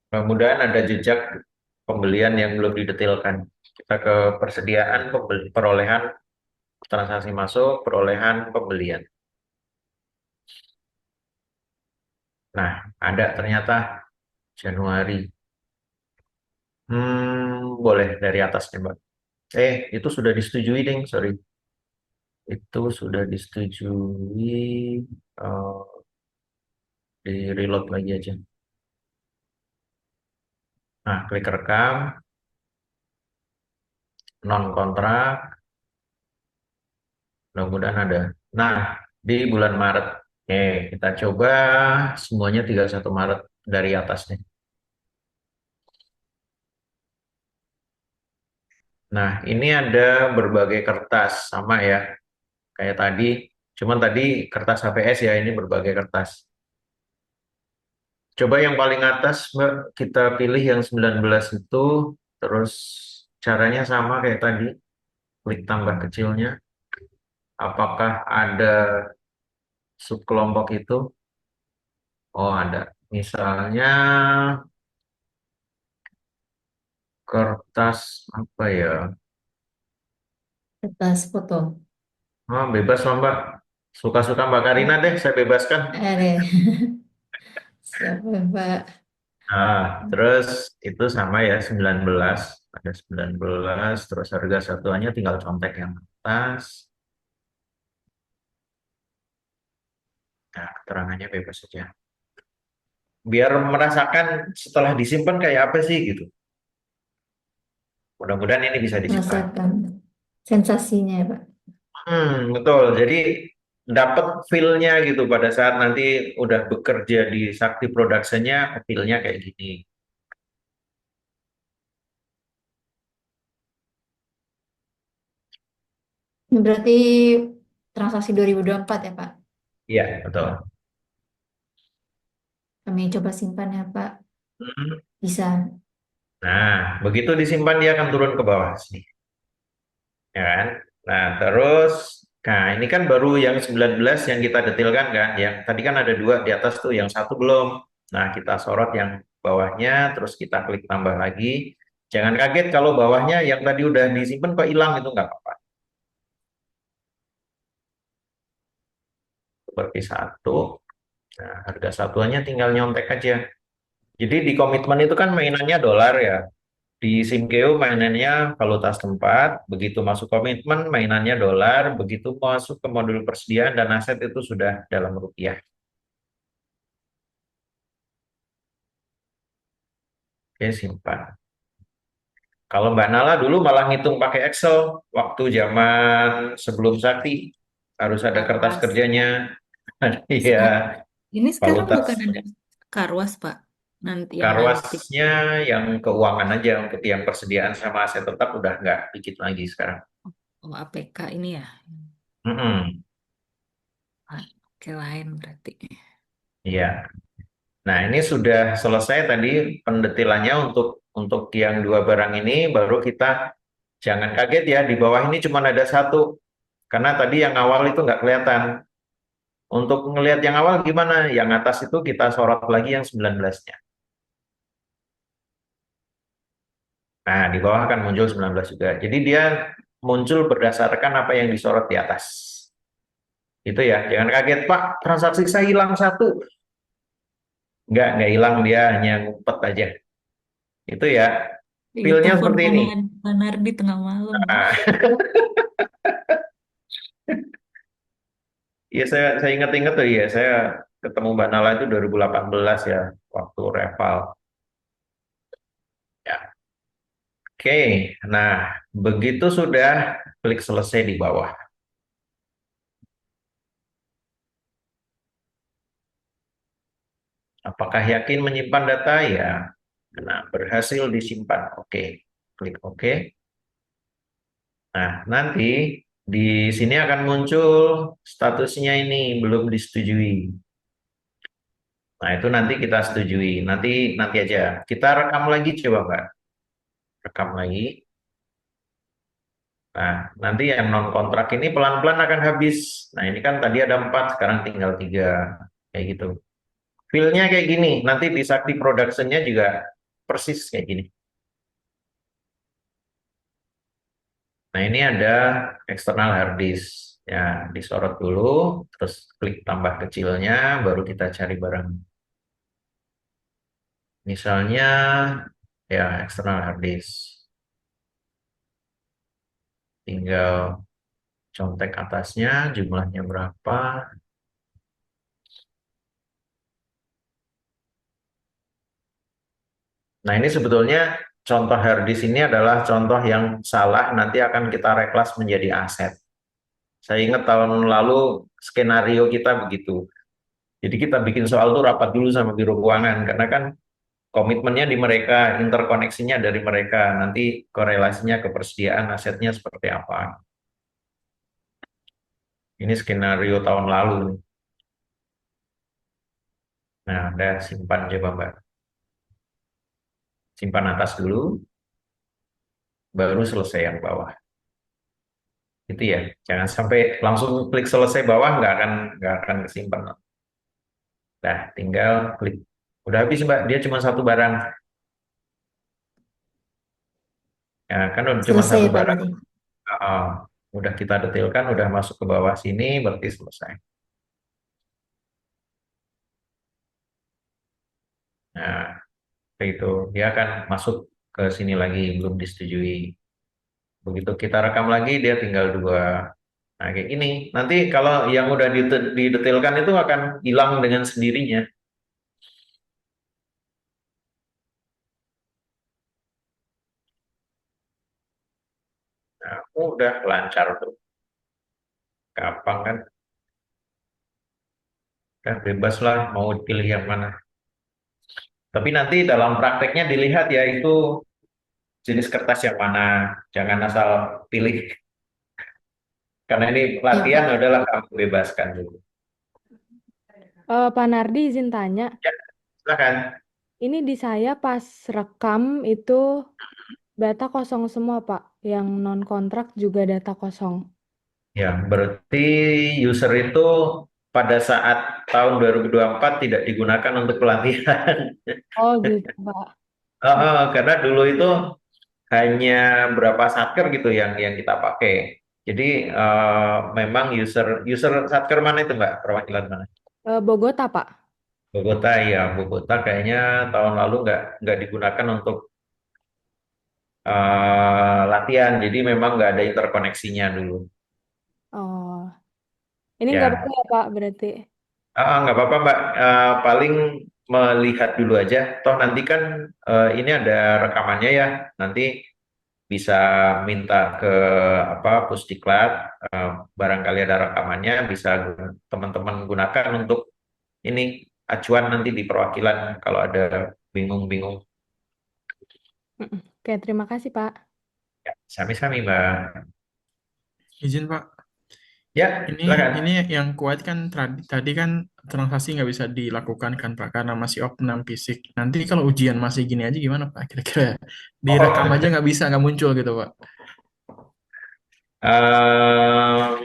Mudah-mudahan ada jejak pembelian yang belum didetailkan. Kita ke persediaan perolehan transaksi masuk, perolehan pembelian. Nah, ada ternyata Januari. Boleh dari atas nih, Mbak. Itu sudah disetujui, Ding. Sorry. Itu sudah disetujui. eh, di reload lagi aja. Nah, klik rekam, non kontrak, mudah-mudahan ada. Nah, di bulan Maret. Kita coba semuanya 31 Maret dari atas nih. Nah, ini ada berbagai kertas sama ya, kayak tadi. Cuman tadi kertas HPS ya, ini berbagai kertas. Coba yang paling atas, Mbak, kita pilih yang 19 itu, terus caranya sama kayak tadi, klik tambah kecilnya. Apakah ada subkelompok itu? Oh, ada. Misalnya kertas apa ya? Kertas foto. Oh, bebas lah, Mbak. Suka-suka Mbak Karina deh, saya bebaskan. Ada. Siapa, Pak? Nah, terus itu sama ya 19. Ada 19, terus harga satuannya tinggal contek yang atas. Nah, keterangannya bebas saja. Biar merasakan setelah disimpan kayak apa sih gitu. Mudah-mudahan ini bisa disimpan. Merasakan sensasinya ya, Pak. Betul. Jadi dapat feel-nya gitu pada saat nanti udah bekerja di Sakti Production-nya, feel-nya kayak gini. Ini berarti transaksi 2024 ya, Pak? Iya, betul. Kami coba simpan ya, Pak. Hmm. Bisa. Nah, begitu disimpan dia akan turun ke bawah sini, ya kan? Nah, terus, nah ini kan baru yang 19 yang kita detilkan kan, yang tadi kan ada dua di atas tuh, yang satu belum. Nah, kita sorot yang bawahnya, terus kita klik tambah lagi. Jangan kaget kalau bawahnya yang tadi udah disimpan kok hilang, itu nggak apa-apa. Seperti satu. Nah, harga satuannya tinggal nyontek aja. Jadi di komitmen itu kan mainannya dolar ya. Di Simkeo mainannya valuta setempat, begitu masuk komitmen mainannya dolar, begitu masuk ke modul persediaan dan aset itu sudah dalam rupiah. Oke, simpan. Kalau Mbak Nala dulu malah ngitung pakai Excel waktu zaman sebelum Sakti. Harus ada kertas Karwas. kerjanya. Iya, Ini sekarang valuta bukan ada Karwas, Pak. Nanti yang nanti. karwasnya yang keuangan aja untuk yang persediaan sama aset tetap udah nggak dikit lagi sekarang. Oh, APK ini ya. Mm-mm. Ah, oke, lain berarti. Iya. Nah, ini sudah selesai tadi pendetilannya untuk yang dua barang ini, baru kita jangan kaget ya, di bawah ini cuma ada satu. Karena tadi yang awal itu nggak kelihatan. Untuk ngelihat yang awal gimana? Yang atas itu kita sorot lagi yang 19-nya. Nah, di bawah akan muncul 19 juga. Jadi dia muncul berdasarkan apa yang disorot di atas. Itu ya, jangan kaget, Pak, transaksi saya hilang satu. Nggak hilang, dia hanya ngumpet aja. Itu ya, feel-nya Telepon seperti ini. Pak Nardi tengah malam. Nah, iya, saya ingat-ingat tuh ya, saya ketemu Mbak Nala itu 2018 ya, waktu Reval. Ya, oke. Nah, begitu sudah klik selesai di bawah. Apakah yakin menyimpan data? Ya. Nah, berhasil disimpan. Oke. Klik oke. Nah, nanti di sini akan muncul statusnya ini belum disetujui. Nah, itu nanti kita setujui. Nanti nanti aja. Kita rekam lagi coba, Pak. Rekam lagi. Nah, nanti yang non kontrak ini pelan-pelan akan habis. Nah, ini kan tadi ada 4, sekarang tinggal 3. Kayak gitu. Feel-nya kayak gini. Nanti di Sakti Production-nya juga persis kayak gini. Nah, ini ada eksternal hard disk. Ya, disorot dulu, terus klik tambah kecilnya, baru kita cari barang. Misalnya, ya eksternal hard disk. Tinggal contek atasnya, jumlahnya berapa. Nah, ini sebetulnya contoh hard disk ini adalah contoh yang salah, nanti akan kita reklas menjadi aset. Saya ingat tahun lalu skenario kita begitu. Jadi kita bikin soal tuh rapat dulu sama biro keuangan, karena kan komitmennya di mereka, interkoneksinya dari mereka, nanti korelasinya ke persediaan asetnya seperti apa. Ini skenario tahun lalu. Nah, ada simpan coba Mbak. Simpan atas dulu, baru selesai yang bawah. Itu ya, jangan sampai langsung klik selesai bawah, nggak akan kesimpan. Nah, tinggal klik. Udah habis Mbak, dia cuma satu barang. Ya, kan udah cuma Selesai satu ya Pak barang. berarti. Ah, udah kita detailkan, udah masuk ke bawah sini, berarti selesai. Nah, itu dia akan masuk ke sini lagi, belum disetujui. Begitu kita rekam lagi, dia tinggal dua. Nah, kayak ini. Nanti kalau yang udah didetailkan itu akan hilang dengan sendirinya. Nah, udah lancar tuh. Gampang kan? Udah bebas lah, mau pilih yang mana. Tapi nanti dalam prakteknya dilihat ya itu jenis kertas yang mana. Jangan asal pilih. Karena ini Ya latihan, Pak. adalah kamu bebaskan dulu. Pak Nardi izin tanya, Ya, silakan. ini di saya pas rekam itu data kosong semua Pak, yang non kontrak juga data kosong. Ya, berarti user itu pada saat tahun 2024 tidak digunakan untuk pelatihan. Oh gitu Pak. Karena dulu itu hanya berapa satker gitu yang kita pakai. Jadi memang user user satker mana itu Mbak? Perwakilan mana? Bogota Pak. Bogota ya, Bogota kayaknya tahun lalu nggak digunakan untuk latihan. Jadi memang nggak ada interkoneksinya dulu. Oh, ini nggak apa Ya, ya Pak berarti. nggak apa-apa Mbak. Paling melihat dulu aja. Toh nanti kan ini ada rekamannya ya. Nanti bisa minta ke apa Pusdiklat, eh, barangkali ada rekamannya, bisa teman-teman gunakan untuk ini acuan nanti di perwakilan kalau ada bingung-bingung. Oke, terima kasih Pak. Ya, sami-sami Mbak. Izin Pak, Ya, ini silakan. ini yang kuat kan tadi kan transaksi nggak bisa dilakukan kan Pak karena masih opnam fisik. Nanti kalau ujian masih gini aja gimana Pak? Kira-kira direkam Oh, aja nggak bisa nggak muncul gitu Pak. em,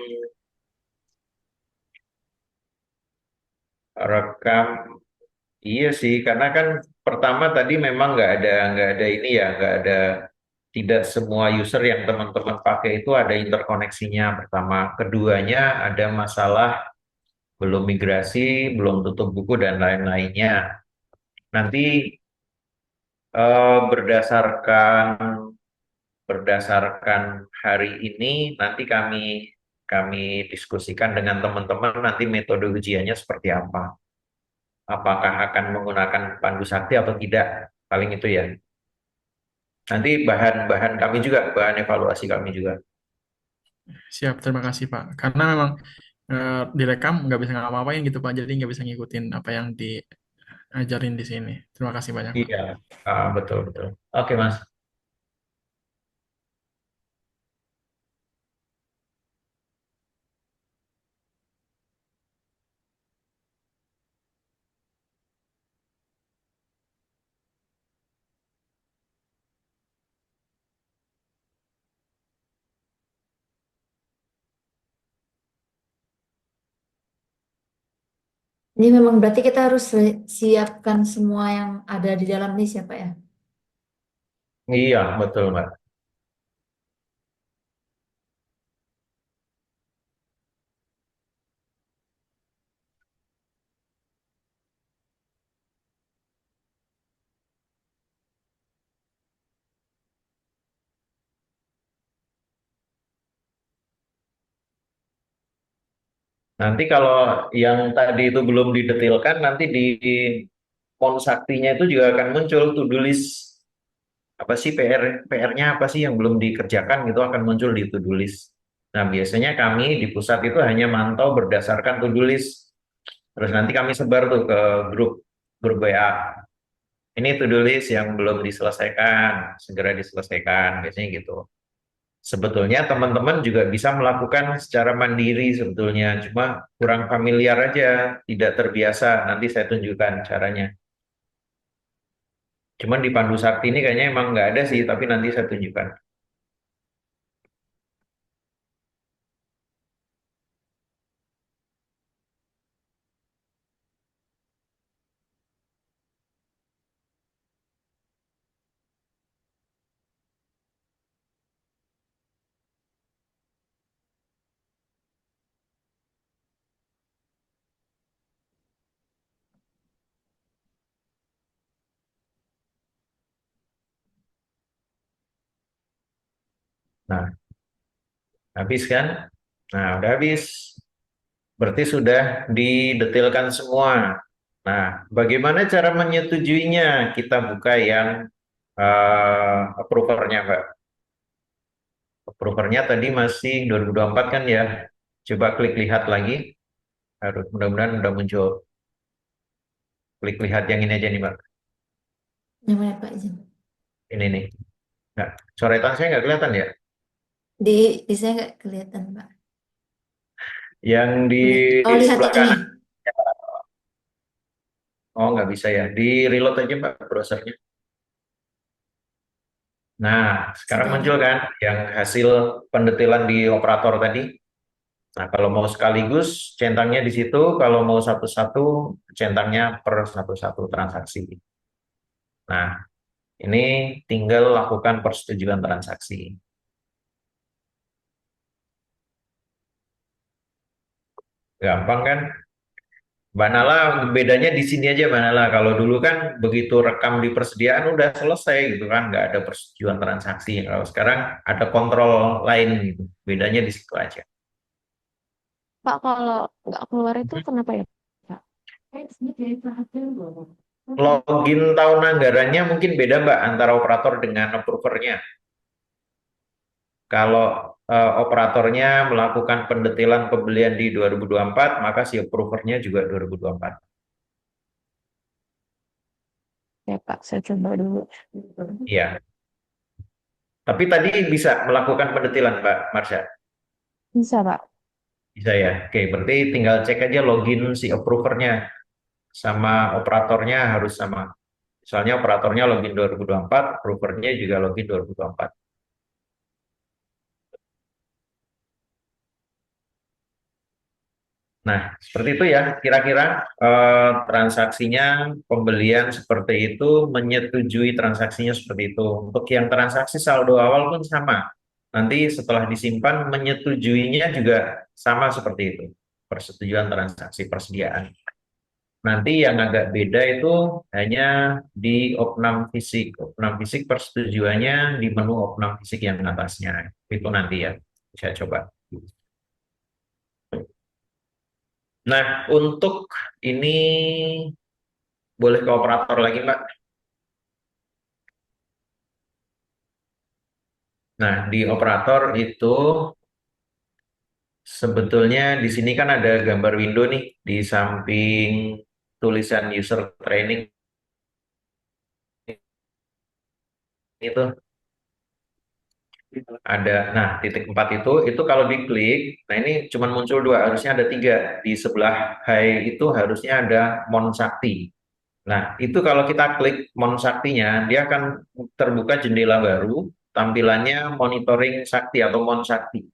rekam, iya sih, karena kan pertama tadi memang nggak ada ini ya, nggak ada, tidak semua user yang teman-teman pakai itu ada interkoneksinya pertama. Keduanya ada masalah belum migrasi, belum tutup buku dan lain-lainnya. Nanti berdasarkan berdasarkan hari ini nanti kami diskusikan dengan teman-teman nanti metode ujiannya seperti apa. Apakah akan menggunakan pandu sakti atau tidak? Paling itu ya. Nanti bahan-bahan kami juga, bahan evaluasi kami juga. Siap, terima kasih Pak. Karena memang direkam nggak bisa ngapa-ngapain gitu Pak, jadi nggak bisa ngikutin apa yang diajarin di sini. Terima kasih banyak Pak. Iya, betul betul. Oke Mas. Ini memang berarti kita harus siapkan semua yang ada di dalam list ya Pak ya. Iya, betul, Mbak. Nanti kalau yang tadi itu belum didetilkan, nanti di Pon Saktinya itu juga akan muncul to-do list. Apa sih PR-nya apa sih yang belum dikerjakan gitu akan muncul di to-do list. Nah, biasanya kami di pusat itu hanya mantau berdasarkan to-do list. Terus nanti kami sebar tuh ke grup grup WA. Ini to-do list yang belum diselesaikan, segera diselesaikan, biasanya gitu. Sebetulnya teman-teman juga bisa melakukan secara mandiri sebetulnya, cuma kurang familiar aja, tidak terbiasa. Nanti saya tunjukkan caranya. Cuman di Pandu Sakti ini kayaknya emang nggak ada sih, tapi nanti saya tunjukkan. Nah, habis kan? Nah, udah habis. Berarti sudah didetilkan semua. Nah, bagaimana cara menyetujuinya? Kita buka yang approver-nya, Mbak. Approver-nya tadi masih 2024 kan ya? Coba klik lihat lagi. Harus mudah-mudahan udah muncul. Klik lihat yang ini aja nih, Mbak. Yang mana Pak Izin? Ini nih. Nah, coretan saya nggak kelihatan ya? Di saya nggak kelihatan Pak. Yang di Oh, lihat sebelah yang ini. kanan. Oh, nggak bisa ya. Di reload aja, Mbak, browsernya. Nah, sekarang Sudah muncul ada. kan yang hasil pendetilan di operator tadi. Nah, kalau mau sekaligus centangnya di situ, kalau mau satu-satu centangnya per satu-satu transaksi. Nah, ini tinggal lakukan persetujuan transaksi. Gampang kan? Mbak Nala, bedanya di sini aja Mbak Nala. Kalau dulu kan begitu rekam di persediaan udah selesai gitu kan, nggak ada persetujuan transaksi. Kalau sekarang ada kontrol lain gitu. Bedanya di situ aja. Pak, kalau nggak keluar itu kenapa ya, Pak? Login tahun anggarannya mungkin beda Mbak antara operator dengan approver-nya. Kalau operatornya melakukan pendetilan pembelian di 2024, maka si approver-nya juga 2024. Ya, Pak, saya coba dulu. Iya. Tapi tadi bisa melakukan pendetilan Mbak Marsha. Bisa, Pak. Bisa ya. Oke, berarti tinggal cek aja login si approver-nya sama operatornya harus sama. Misalnya operatornya login 2024, approver-nya juga login 2024. Nah, seperti itu ya, kira-kira transaksinya pembelian seperti itu, menyetujui transaksinya seperti itu. Untuk yang transaksi saldo awal pun sama. Nanti setelah disimpan, menyetujuinya juga sama seperti itu. Persetujuan transaksi persediaan. Nanti yang agak beda itu hanya di opnam fisik. Opnam fisik persetujuannya di menu opnam fisik yang atasnya. Itu nanti ya, saya coba. Nah, untuk ini boleh ke operator lagi, Mbak. Nah, di operator itu sebetulnya di sini kan ada gambar window nih di samping tulisan user training itu ada. Nah, titik 4 itu kalau diklik, nah ini cuma muncul dua, harusnya ada tiga. Di sebelah high itu harusnya ada Mon Sakti. Nah, itu kalau kita klik Mon Saktinya, dia akan terbuka jendela baru, tampilannya monitoring Sakti atau Mon Sakti.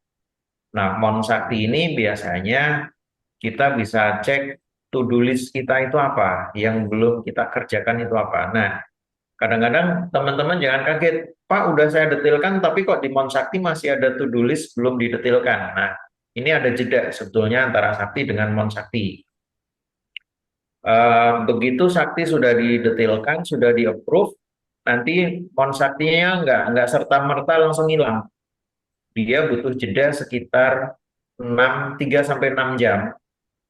Nah, Mon Sakti ini biasanya kita bisa cek to-do list kita itu apa, yang belum kita kerjakan itu apa. Nah, Kadang-kadang teman-teman jangan kaget, Pak udah saya detilkan tapi kok di Monsakti masih ada to-do list belum didetilkan. Nah, ini ada jeda sebetulnya antara Sakti dengan Monsakti. Begitu Sakti sudah didetilkan, sudah di-approve, nanti Monsaktinya nggak serta-merta langsung hilang. Dia butuh jeda sekitar 3 sampai 6 jam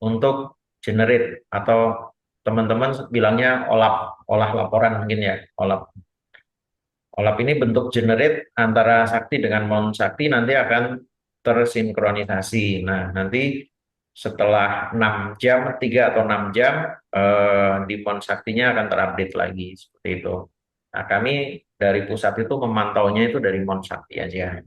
untuk generate atau teman-teman bilangnya olah laporan mungkin ya, OLAP ini bentuk generate antara Sakti dengan Monsakti nanti akan tersinkronisasi. Nah, nanti setelah 6 jam, 3 atau 6 jam, di Monsaktinya akan terupdate lagi, seperti itu. Nah, kami dari pusat itu memantaunya itu dari Monsakti aja.